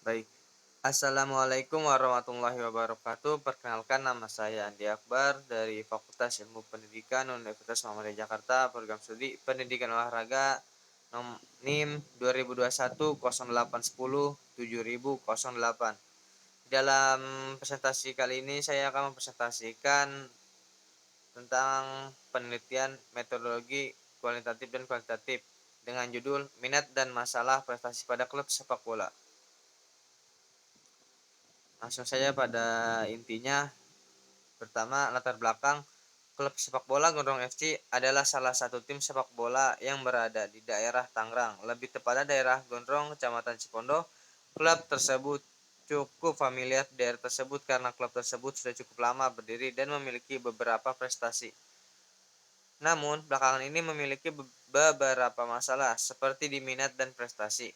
Baik. Assalamualaikum warahmatullahi wabarakatuh. Perkenalkan, nama saya Andi Akbar dari Fakultas Ilmu Pendidikan Universitas Muhammadiyah Jakarta, program studi Pendidikan Olahraga NIM 2021 0810 7008. Dalam presentasi kali ini saya akan mempresentasikan tentang penelitian metodologi kualitatif dan kualitatif dengan judul Minat dan Masalah Prestasi pada Klub Sepak Bola. Langsung saja pada intinya. Pertama, latar belakang. Klub sepak bola Gondrong FC adalah salah satu tim sepak bola yang berada di daerah Tangerang, lebih tepatnya daerah Gondrong, Kecamatan Cipondo. Klub tersebut cukup familiar di daerah tersebut karena klub tersebut sudah cukup lama berdiri dan memiliki beberapa prestasi. Namun, belakangan ini memiliki beberapa masalah seperti di minat dan prestasi.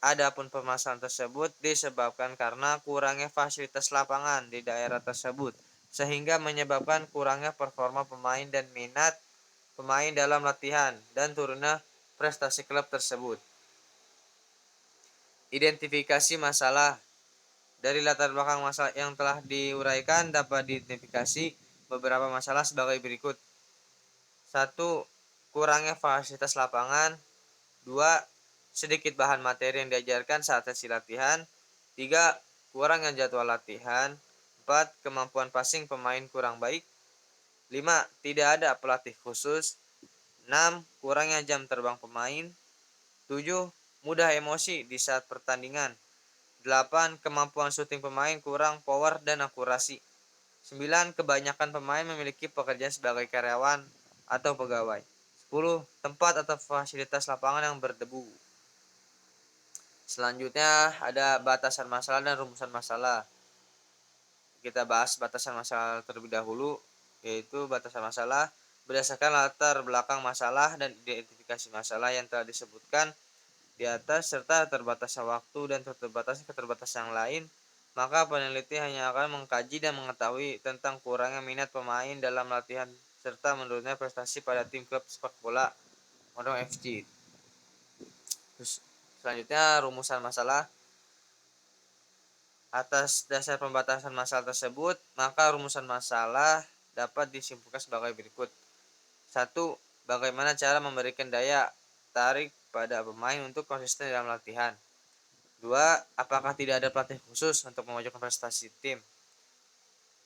Adapun permasalahan tersebut disebabkan karena kurangnya fasilitas lapangan di daerah tersebut, sehingga menyebabkan kurangnya performa pemain dan minat pemain dalam latihan dan turunnya prestasi klub tersebut. Identifikasi masalah. Dari latar belakang masalah yang telah diuraikan dapat diidentifikasi beberapa masalah sebagai berikut. 1. Kurangnya fasilitas lapangan. 2. Sedikit bahan materi yang diajarkan saat sesi latihan. 3. Kurangnya jadwal latihan. 4. Kemampuan passing pemain kurang baik. 5. Tidak ada pelatih khusus. 6. Kurangnya jam terbang pemain. 7. Mudah emosi di saat pertandingan. 8. Kemampuan syuting pemain kurang power dan akurasi. 9. Kebanyakan pemain memiliki pekerjaan sebagai karyawan atau pegawai. 10. Tempat atau fasilitas lapangan yang berdebu. Selanjutnya ada batasan masalah dan rumusan masalah. Kita bahas batasan masalah terlebih dahulu, yaitu batasan masalah berdasarkan latar belakang masalah dan identifikasi masalah yang telah disebutkan di atas serta terbatasnya waktu dan terbatasnya keterbatasan yang lain, maka peneliti hanya akan mengkaji dan mengetahui tentang kurangnya minat pemain dalam latihan serta menurunnya prestasi pada tim klub sepak bola Gondrong FC. Terus selanjutnya rumusan masalah. Atas dasar pembatasan masalah tersebut, maka rumusan masalah dapat disimpulkan sebagai berikut. 1. Bagaimana cara memberikan daya tarik pada pemain untuk konsisten dalam latihan. 2. Apakah tidak ada pelatih khusus untuk memajukan prestasi tim.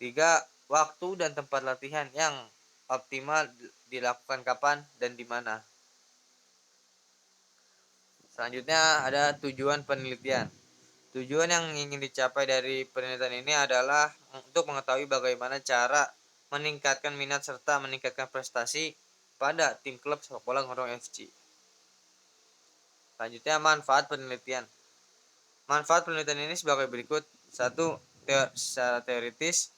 3. Waktu dan tempat latihan yang optimal dilakukan kapan dan di mana. Selanjutnya ada tujuan penelitian. Tujuan yang ingin dicapai dari penelitian ini adalah untuk mengetahui bagaimana cara meningkatkan minat serta meningkatkan prestasi pada tim klub sepak bola Gondrong FC. Selanjutnya manfaat penelitian. Manfaat penelitian ini sebagai berikut. 1. Secara teoritis,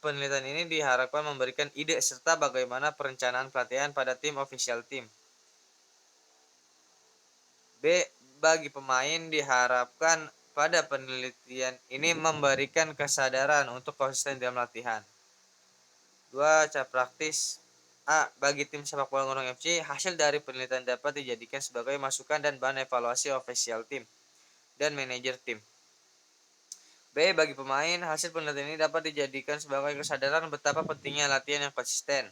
penelitian ini diharapkan memberikan ide serta bagaimana perencanaan pelatihan pada tim official team. B. Bagi pemain diharapkan pada penelitian ini memberikan kesadaran untuk konsisten dalam latihan. 2. Cara praktis. Bagi tim sepak bola Gondrong FC, hasil dari penelitian dapat dijadikan sebagai masukan dan bahan evaluasi official team dan manajer tim. B. Bagi pemain, hasil penelitian ini dapat dijadikan sebagai kesadaran betapa pentingnya latihan yang konsisten.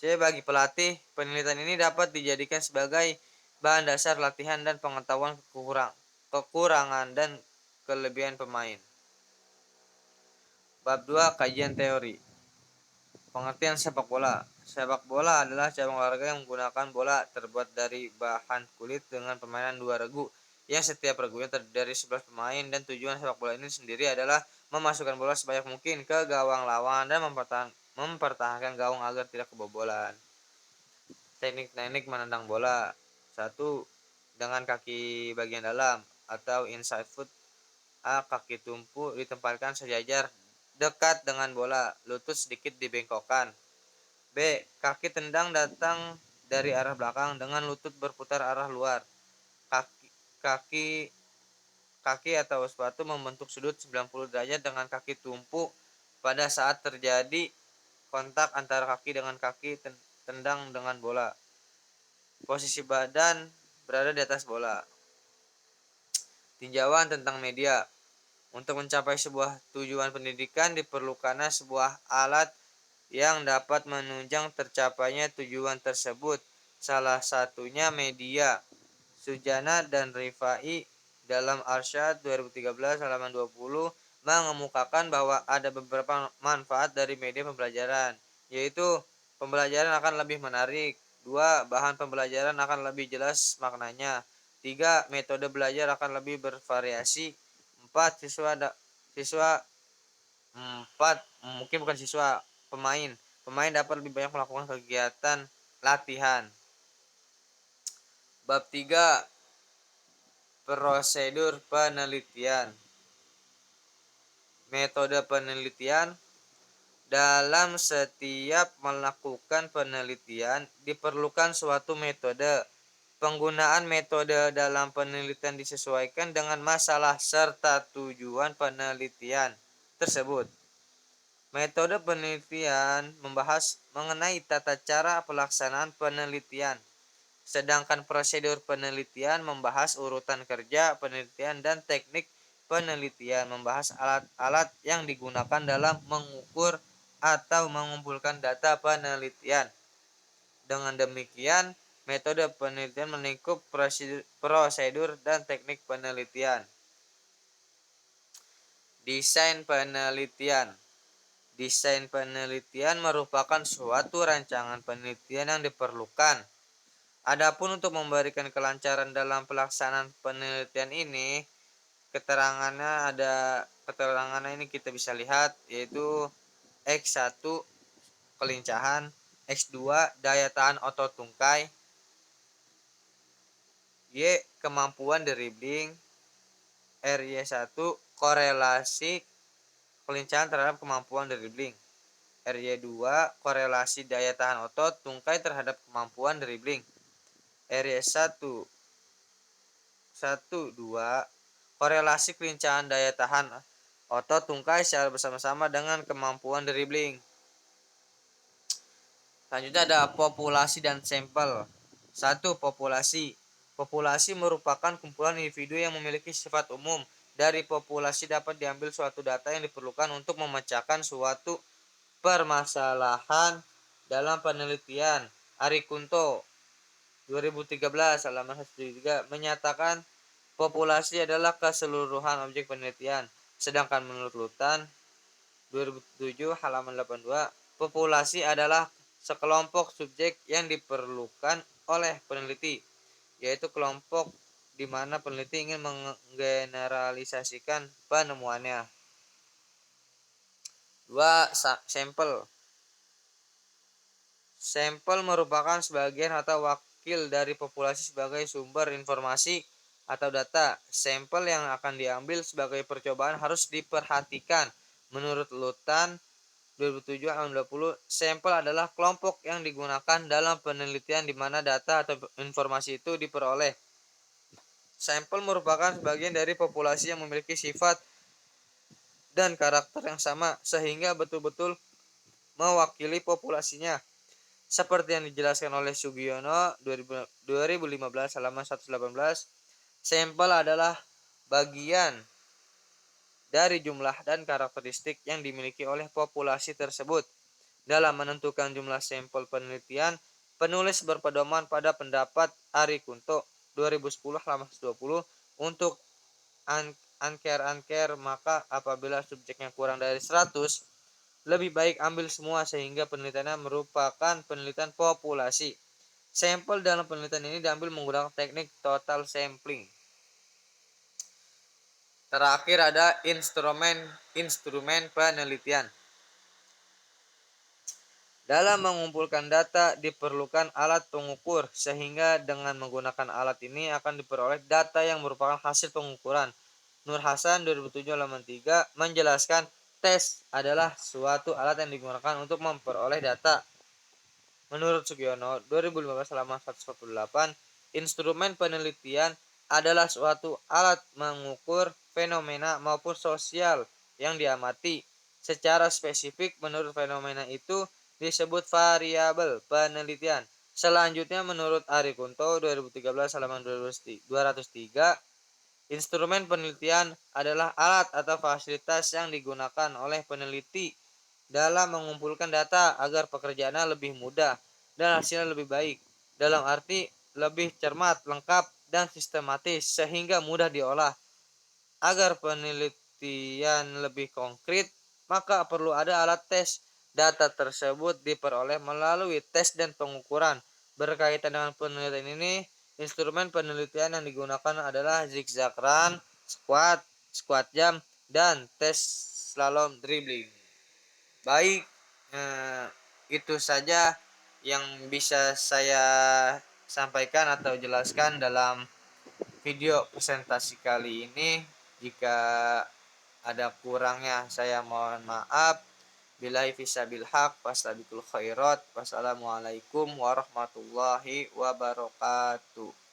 C. Bagi pelatih, penelitian ini dapat dijadikan sebagai bahan dasar latihan dan pengetahuan kekurangan dan kelebihan pemain. Bab 2. Kajian teori. Pengertian sepak bola. Sepak bola adalah cabang olahraga yang menggunakan bola terbuat dari bahan kulit dengan permainan dua regu, yang setiap regunya terdiri dari 11 pemain, dan tujuan sepak bola ini sendiri adalah memasukkan bola sebanyak mungkin ke gawang lawan dan mempertahankan gawang agar tidak kebobolan. Teknik-teknik menendang bola. 1. Dengan kaki bagian dalam atau inside foot. Kaki tumpu ditempatkan sejajar dekat dengan bola, lutut sedikit dibengkokkan. B. Kaki tendang datang dari arah belakang dengan lutut berputar arah luar. Kaki kaki atau sepatu membentuk sudut 90 derajat dengan kaki tumpu pada saat terjadi kontak antara kaki dengan kaki tendang dengan bola. Posisi badan berada di atas bola. Tinjauan tentang media. Untuk mencapai sebuah tujuan pendidikan diperlukannya sebuah alat yang dapat menunjang tercapainya tujuan tersebut. Salah satunya media. Sujana dan Rifai dalam Arsyad 2013 halaman 20 mengemukakan bahwa ada beberapa manfaat dari media pembelajaran, yaitu pembelajaran akan lebih menarik, 2. Bahan pembelajaran akan lebih jelas maknanya, 3. Metode belajar akan lebih bervariasi, 4. Siswa 4 mungkin bukan siswa, pemain dapat lebih banyak melakukan kegiatan latihan. Bab 3, prosedur penelitian. Metode penelitian. Dalam setiap melakukan penelitian diperlukan suatu metode. Penggunaan metode dalam penelitian disesuaikan dengan masalah serta tujuan penelitian tersebut. Metode penelitian membahas mengenai tata cara pelaksanaan penelitian, sedangkan prosedur penelitian membahas urutan kerja penelitian dan teknik penelitian, membahas alat-alat yang digunakan dalam mengukur atau mengumpulkan data penelitian. Dengan demikian, metode penelitian mencakup prosedur dan teknik penelitian. Desain penelitian. Desain penelitian merupakan suatu rancangan penelitian yang diperlukan. Adapun untuk memberikan kelancaran dalam pelaksanaan penelitian ini, keterangannya ini kita bisa lihat, yaitu X1 kelincahan, X2 daya tahan otot tungkai, Y kemampuan dribbling, RY1 korelasi kelincahan terhadap kemampuan dribbling, RY2 korelasi daya tahan otot tungkai terhadap kemampuan dribbling, RY1 2 korelasi kelincahan daya tahan otot tungkai secara bersama-sama dengan kemampuan dribbling. Selanjutnya ada populasi dan sampel. 1. Populasi. Populasi merupakan kumpulan individu yang memiliki sifat umum. Dari populasi dapat diambil suatu data yang diperlukan untuk memecahkan suatu permasalahan dalam penelitian. Ari Kunto 2013 halaman 173 menyatakan populasi adalah keseluruhan objek penelitian. Sedangkan menurut Lutan 2007 halaman 82, populasi adalah sekelompok subjek yang diperlukan oleh peneliti, yaitu kelompok di mana peneliti ingin menggeneralisasikan penemuannya. 2. Sampel. Sampel merupakan sebagian atau wakil dari populasi sebagai sumber informasi atau data. Sampel yang akan diambil sebagai percobaan harus diperhatikan. Menurut Lutan 2007-20, sampel adalah kelompok yang digunakan dalam penelitian di mana data atau informasi itu diperoleh. Sampel merupakan sebagian dari populasi yang memiliki sifat dan karakter yang sama sehingga betul-betul mewakili populasinya. Seperti yang dijelaskan oleh Sugiono 2015 halaman 118, sampel adalah bagian dari jumlah dan karakteristik yang dimiliki oleh populasi tersebut. Dalam menentukan jumlah sampel penelitian, penulis berpedoman pada pendapat Ari Kunto 2010 halaman 120 untuk angker-angker, maka apabila subjeknya kurang dari 100, lebih baik ambil semua sehingga penelitiannya merupakan penelitian populasi. Sampel dalam penelitian ini diambil menggunakan teknik total sampling. Terakhir ada instrumen penelitian. Dalam mengumpulkan data diperlukan alat pengukur sehingga dengan menggunakan alat ini akan diperoleh data yang merupakan hasil pengukuran. Nur Hasan 2007 halaman 3 menjelaskan tes adalah suatu alat yang digunakan untuk memperoleh data. Menurut Sugiono 2015 halaman 148, instrumen penelitian adalah suatu alat mengukur fenomena maupun sosial yang diamati. Secara spesifik menurut fenomena itu disebut variabel penelitian. Selanjutnya menurut Ari Kunto 2013 halaman 203, Instrumen penelitian adalah alat atau fasilitas yang digunakan oleh peneliti dalam mengumpulkan data agar pekerjaannya lebih mudah dan hasilnya lebih baik. Dalam arti lebih cermat, lengkap, dan sistematis sehingga mudah diolah. Agar penelitian lebih konkret, maka perlu ada alat tes. Data tersebut diperoleh melalui tes dan pengukuran. Berkaitan dengan penelitian ini, instrumen penelitian yang digunakan adalah zigzag run, squat jump, dan tes slalom dribbling. Baik, itu saja yang bisa saya sampaikan atau jelaskan dalam video presentasi kali ini. Jika ada kurangnya saya mohon maaf. Billahi fisabil haq fastabiqul khairat. Wassalamualaikum warahmatullahi wabarakatuh.